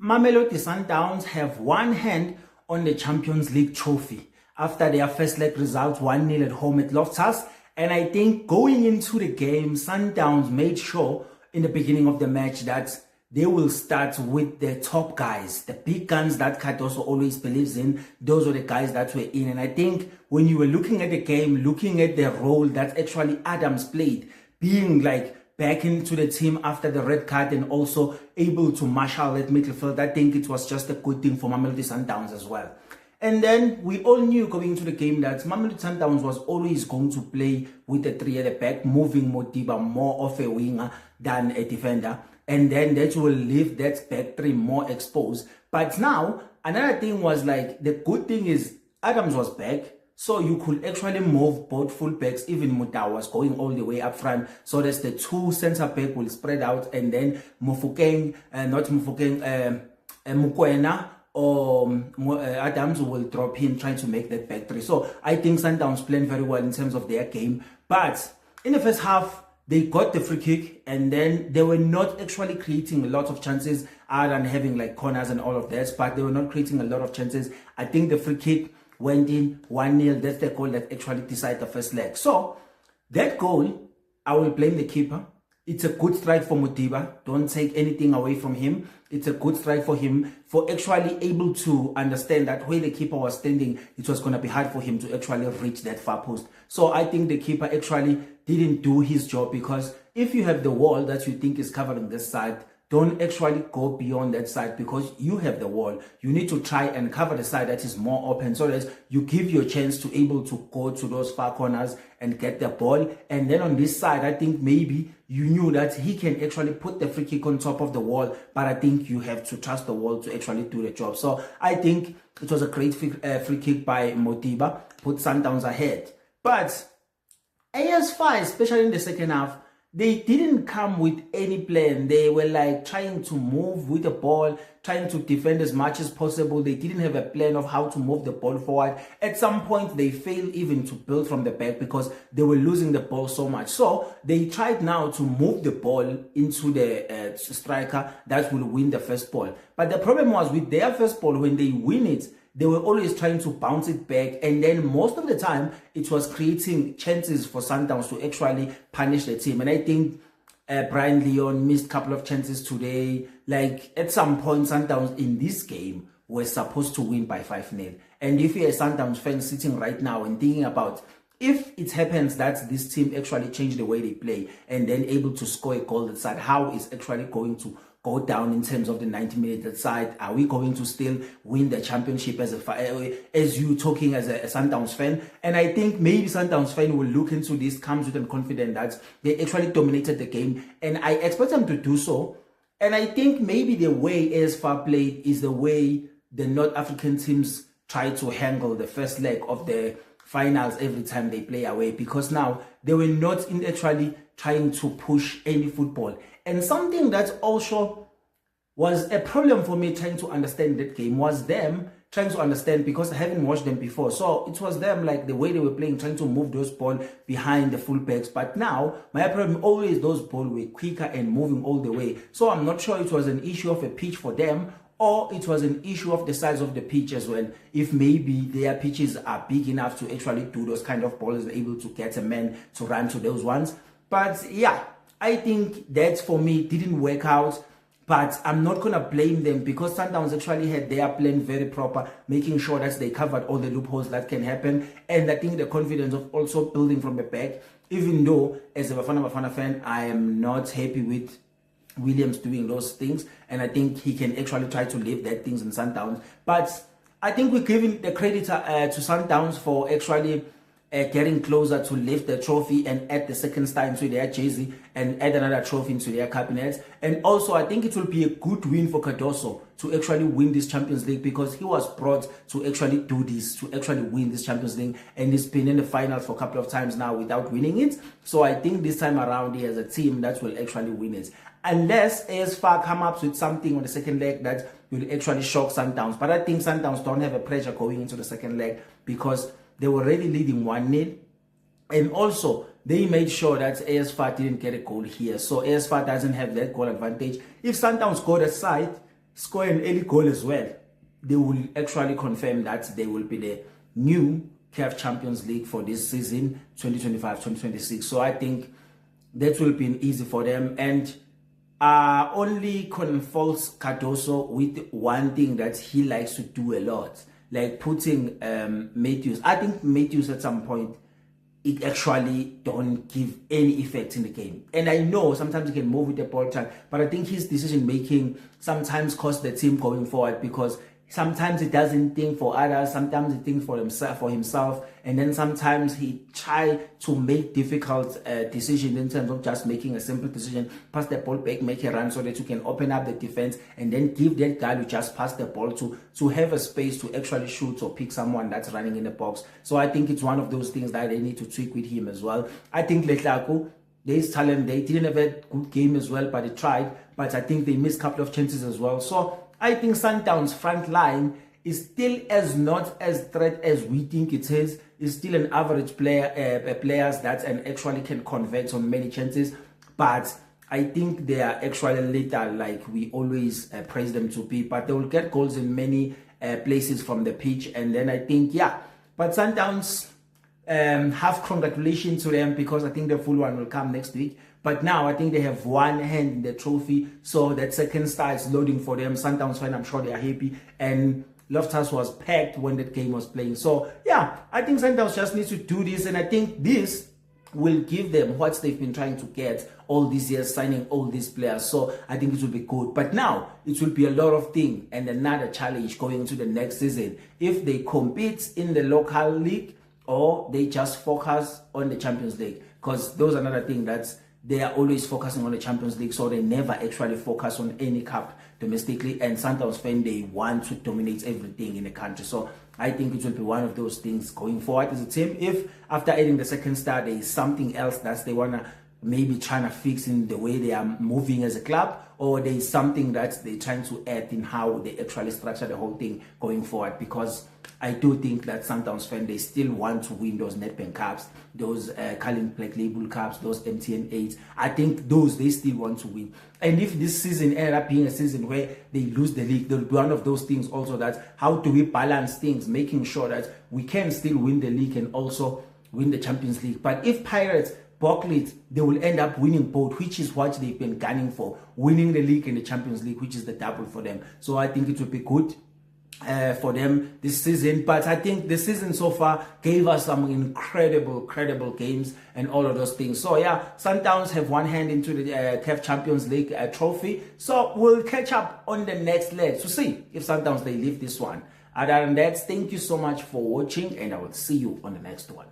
Mamelodi Sundowns have one hand on the Champions League trophy after their first leg results 1-0 at home at Loftus. And I think going into the game, Sundowns made sure in the beginning of the match that they will start with the top guys, the big guns that Cardoso always believes in. Those were the guys that were in. And I think when you were looking at the game, looking at the role that actually Adams played, being like back into the team after the red card and also able to marshal that midfield, I think it was just a good thing for Mamelodi Sundowns as well. And then we all knew going into the game that Mamelodi Sundowns was always going to play with a 3 at the back, moving Modiba more of a winger than a defender. And then that will leave that back three more exposed. But now, another thing was like, the good thing is Adams was back. So you could actually move both fullbacks, even Muta was going all the way up front. So that's the two centre back will spread out, and then Mukwena or Adams will drop in trying to make that back three. So I think Sundowns playing very well in terms of their game. But in the first half, they got the free kick, and then they were not actually creating a lot of chances other than having like corners and all of that. But they were not creating a lot of chances. I think the free kick went in 1-0. That's the goal that actually decided the first leg. So that goal, I will blame the keeper. It's a good strike for Modiba. Don't take anything away from him. It's a good strike for him for actually able to understand that where the keeper was standing, it was going to be hard for him to actually reach that far post. So I think the keeper actually didn't do his job, because if you have the wall that you think is covering this side, don't actually go beyond that side, because you have the wall. You need to try and cover the side that is more open, so that you give your chance to able to go to those far corners and get the ball. And then on this side, I think maybe you knew that he can actually put the free kick on top of the wall, but I think you have to trust the wall to actually do the job. So I think it was a great free kick by Modiba, put Sundowns ahead. But AS FAR, especially in the second half, they didn't come with any plan. They were like trying to move with the ball, trying to defend as much as possible. They didn't have a plan of how to move the ball forward. At some point, they failed even to build from the back because they were losing the ball so much. So they tried now to move the ball into the striker that will win the first ball. But the problem was with their first ball, when they win it, they were always trying to bounce it back, and then most of the time it was creating chances for Sundowns to actually punish the team. And I think Brian Leon missed a couple of chances today. Like at some point, Sundowns in this game were supposed to win by 5-0. And if you're a Sundowns fan sitting right now and thinking about, if it happens that this team actually changed the way they play and then able to score a goal that side, how is actually going to go down in terms of the 90-minute side? Are we going to still win the championship as you talking as a Sundowns fan? And I think maybe Sundowns fan will look into this, comes with a confidence that they actually dominated the game, and I expect them to do so. And I think maybe the way AS FAR played is the way the North African teams try to handle the first leg of the finals every time they play away, because now they were not in actually trying to push any football. And something that also was a problem for me trying to understand that game was them trying to understand, because I haven't watched them before. So it was them, like the way they were playing, trying to move those ball behind the fullbacks. But now my problem always, those balls were quicker and moving all the way. So I'm not sure it was an issue of a pitch for them, or it was an issue of the size of the pitch as well. If maybe their pitches are big enough to actually do those kind of balls, able to get a man to run to those ones. But yeah, I think that for me didn't work out. But I'm not going to blame them, because Sundowns actually had their plan very proper, making sure that they covered all the loopholes that can happen. And I think the confidence of also building from the back, even though as a Bafana fan, I am not happy with Williams doing those things, and I think he can actually try to leave that things in Sundowns. But I think we're giving the credit to Sundowns for actually getting closer to lift the trophy and add the second star into their jersey and add another trophy into their cabinets. And also I think it will be a good win for Cardoso to actually win this Champions League, because he was brought to actually do this, to actually win this Champions League, and he's been in the finals for a couple of times now without winning it. So I think this time around he has a team that will actually win it, unless AS FAR come up with something on the second leg that will actually shock Sundowns. But I think Sundowns don't have a pressure going into the second leg, because they were already leading 1-0, and also they made sure that AS FAR didn't get a goal here. So AS FAR doesn't have that goal advantage. If Sundowns go the side, score an early goal as well, they will actually confirm that they will be the new CAF Champions League for this season, 2025-2026. So I think that will be easy for them. And only consults Cardoso with one thing that he likes to do a lot, like putting Matthews. I think Matthews at some point, it actually don't give any effect in the game. And I know sometimes he can move with the ball time, but I think his decision making sometimes costs the team going forward, because sometimes he doesn't think for others, sometimes he thinks for himself, and then sometimes he try to make difficult decisions in terms of just making a simple decision, pass the ball back, make a run so that you can open up the defense, and then give that guy who just passed the ball to have a space to actually shoot or pick someone that's running in the box. So I think it's one of those things that they need to tweak with him as well. I think Letlaku, there's talent. They didn't have a good game as well, but they tried. But I think they missed a couple of chances as well. So I think Sundowns' front line is still not as threat as we think it is. It's still an average players that actually can convert on many chances. But I think they are actually little like we always praise them to be. But they will get goals in many places from the pitch. And then I think, yeah. But Sundowns, have congratulations to them, because I think the full one will come next week. But now I think they have one hand in the trophy, so that second star is loading for them. Sundowns fan, I'm sure they are happy. And Loftus was packed when that game was playing. So yeah, I think Sundowns just needs to do this, and I think this will give them what they've been trying to get all these years, signing all these players. So I think it will be good. But now it will be a lot of things and another challenge going into the next season. If they compete in the local league, or they just focus on the Champions League, because those are another thing that's they are always focusing on the Champions League, so they never actually focus on any cup domestically. And Sundowns fan, they want to dominate everything in the country. So I think it will be one of those things going forward as a team. If after adding the second star, there is something else that they want to maybe trying to fix in the way they are moving as a club, or there is something that they're trying to add in how they actually structure the whole thing going forward. Because I do think that Sundowns fans, they still want to win those Nedbank Cups, those Carling Black Label Cups, those MTN 8s. I think those they still want to win. And if this season ended up being a season where they lose the league, there'll be one of those things also, that how do we balance things, making sure that we can still win the league and also win the Champions League. But if Pirates Barclays, they will end up winning both, which is what they've been gunning for, winning the league and the Champions League, which is the double for them. So I think it will be good for them this season. But I think the season so far gave us some incredible games and all of those things. So yeah, Sundowns have one hand into the CAF Champions League trophy. So we'll catch up on the next leg to see if Sundowns they lift this one. Other than that, thank you so much for watching, and I will see you on the next one.